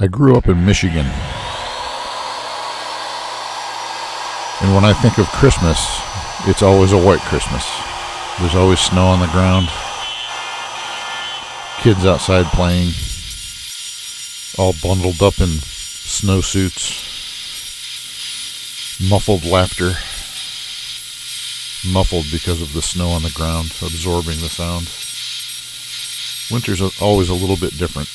I grew up in Michigan, and when I think of Christmas, it's always a white Christmas. There's always snow on the ground, kids outside playing, all bundled up in snowsuits, muffled laughter, muffled because of the snow on the ground, absorbing the sound. Winter's always a little bit different.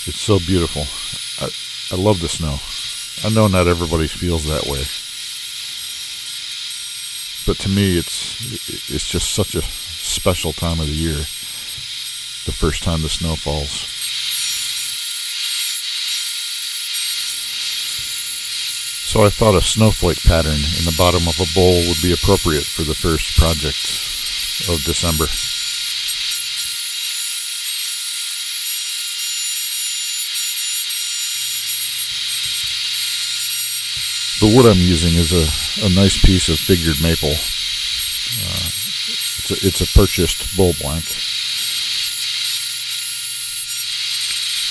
It's so beautiful. I love the snow. I know not everybody feels that way, but to me it's just such a special time of the year, the first time the snow falls. So I thought a snowflake pattern in the bottom of a bowl would be appropriate for the first project of December. The wood I'm using is a nice piece of figured maple. It's a purchased bull blank.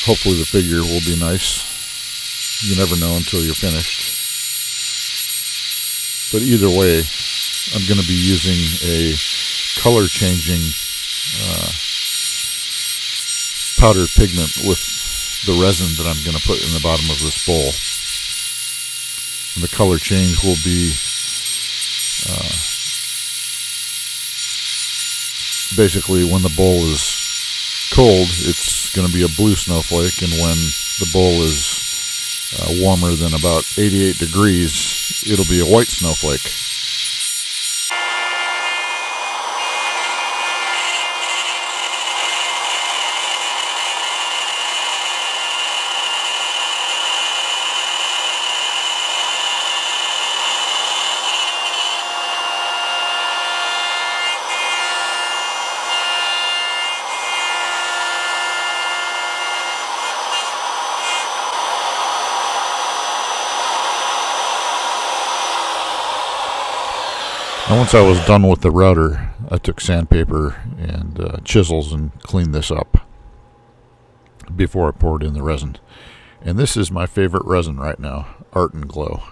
Hopefully the figure will be nice. You never know until you're finished. But either way, I'm going to be using a color changing powdered pigment with the resin that I'm going to put in the bottom of this bowl. And the color change will be basically when the bowl is cold, it's going to be a blue snowflake, and when the bowl is warmer than about 88 degrees, it'll be a white snowflake. And once I was done with the router, I took sandpaper and chisels and cleaned this up before I poured in the resin. And this is my favorite resin right now, N Glow.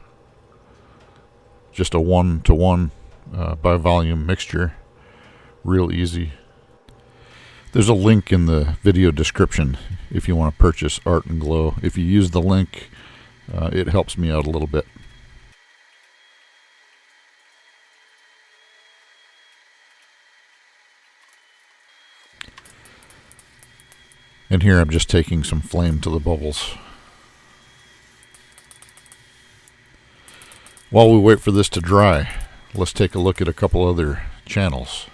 Just a 1-to-1 by volume mixture, real easy. There's a link in the video description if you want to purchase N Glow. If you use the link, it helps me out a little bit. And here I'm just taking some flame to the bubbles. While we wait for this to dry, let's take a look at a couple other channels.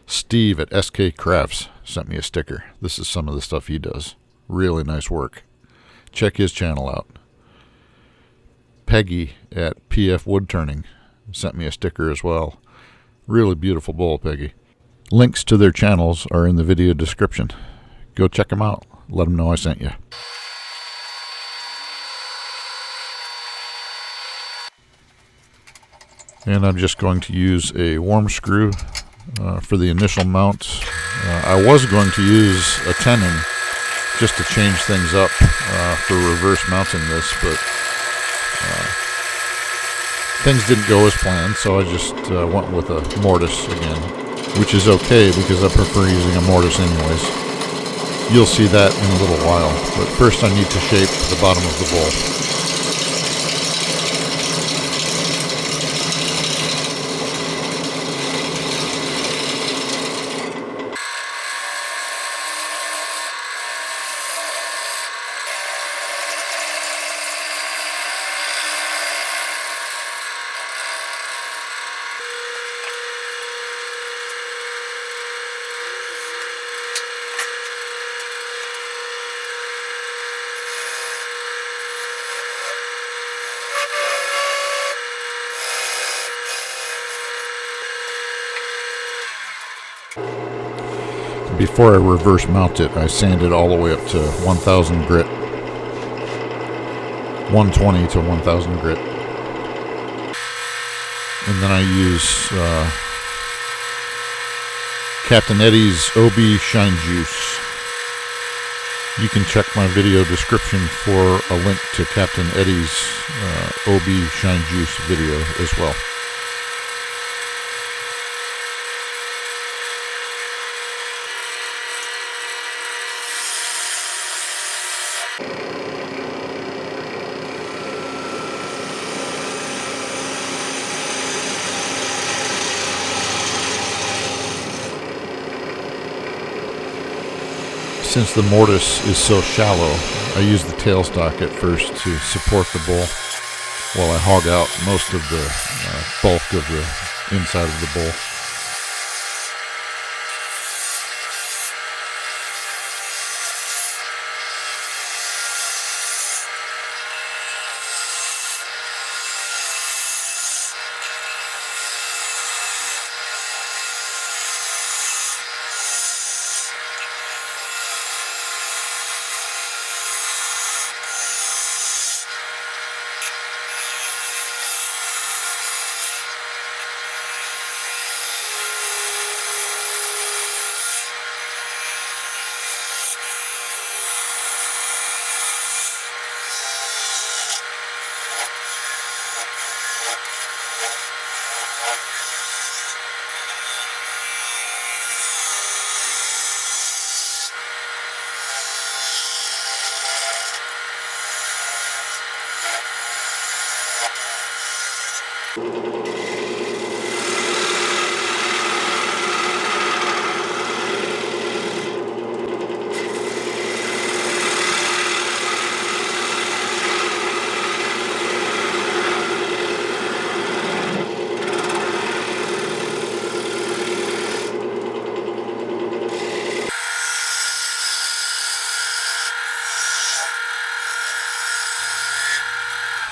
Steve at SK Krafts sent me a sticker. This is some of the stuff he does. Really nice work. Check his channel out. Peggy at PF Woodturning sent me a sticker as well. Really beautiful bowl, Peggy. Links to their channels are in the video description. Go check them out. Let them know I sent you. And I'm just going to use a worm screw for the initial mount. I was going to use a tenon just to change things up for reverse mounting this, but things didn't go as planned, so I just went with a mortise again, which is okay because I prefer using a mortise anyways. You'll see that in a little while, but first I need to shape the bottom of the bowl. Before I reverse mount it, I sand it all the way up to 1000 grit. 120 to 1000 grit. And then I use Captain Eddie's OB Shine Juice. You can check my video description for a link to Captain Eddie's OB Shine Juice video as well. Since the mortise is so shallow, I use the tailstock at first to support the bowl while I hog out most of the bulk of the inside of the bowl.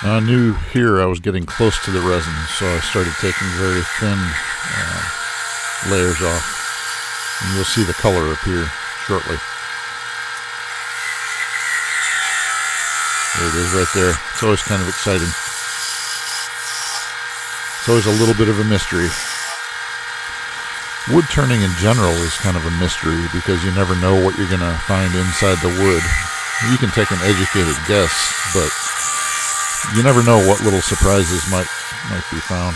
I knew here I was getting close to the resin, so I started taking very thin layers off. And you'll see the color appear shortly. There it is right there. It's always kind of exciting. It's always a little bit of a mystery. Wood turning in general is kind of a mystery because you never know what you're going to find inside the wood. You can take an educated guess, but you never know what little surprises might be found.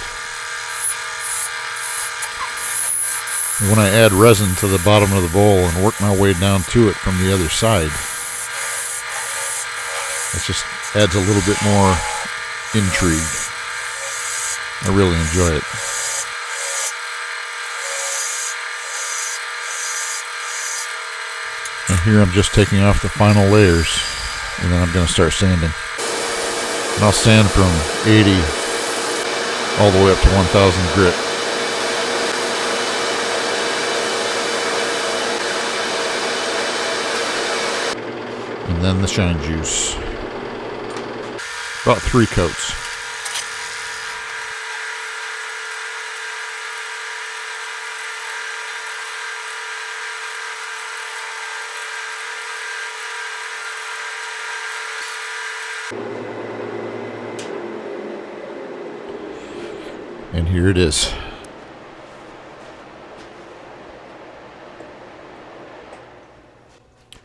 And when I add resin to the bottom of the bowl and work my way down to it from the other side, it just adds a little bit more intrigue. I really enjoy it. And here I'm just taking off the final layers, and then I'm going to start sanding. And I'll sand from 80 all the way up to 1000 grit. And then the shine juice. About 3 coats. And here it is.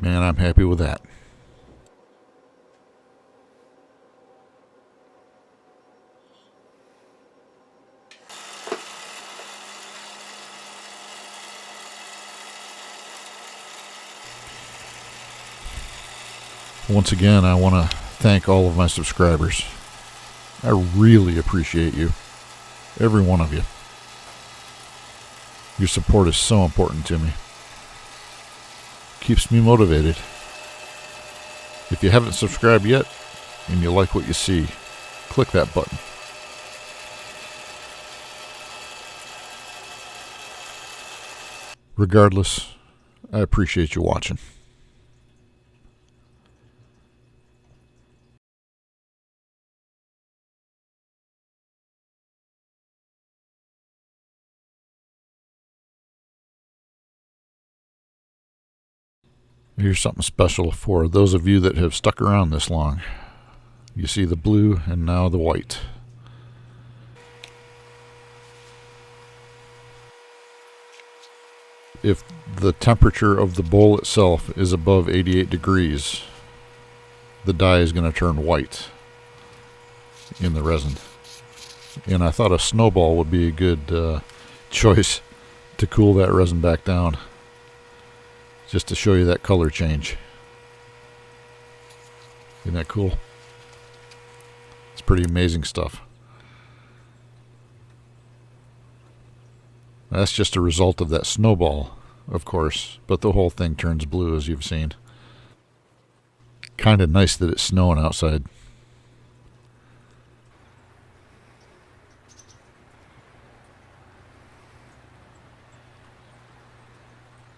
Man, I'm happy with that. Once again, I want to thank all of my subscribers. I really appreciate you. Every one of you. Your support is so important to me. Keeps me motivated. If you haven't subscribed yet and you like what you see, click that button. Regardless, I appreciate you watching. Here's something special for those of you that have stuck around this long. You see the blue and now the white. If the temperature of the bowl itself is above 88 degrees, the dye is going to turn white in the resin. And I thought a snowball would be a good choice to cool that resin back down, just to show you that color change. Isn't that cool? It's pretty amazing stuff. That's just a result of that snowball, of course, but the whole thing turns blue, as you've seen. Kind of nice that it's snowing outside.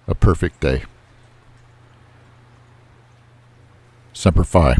A perfect day. Semper Fi.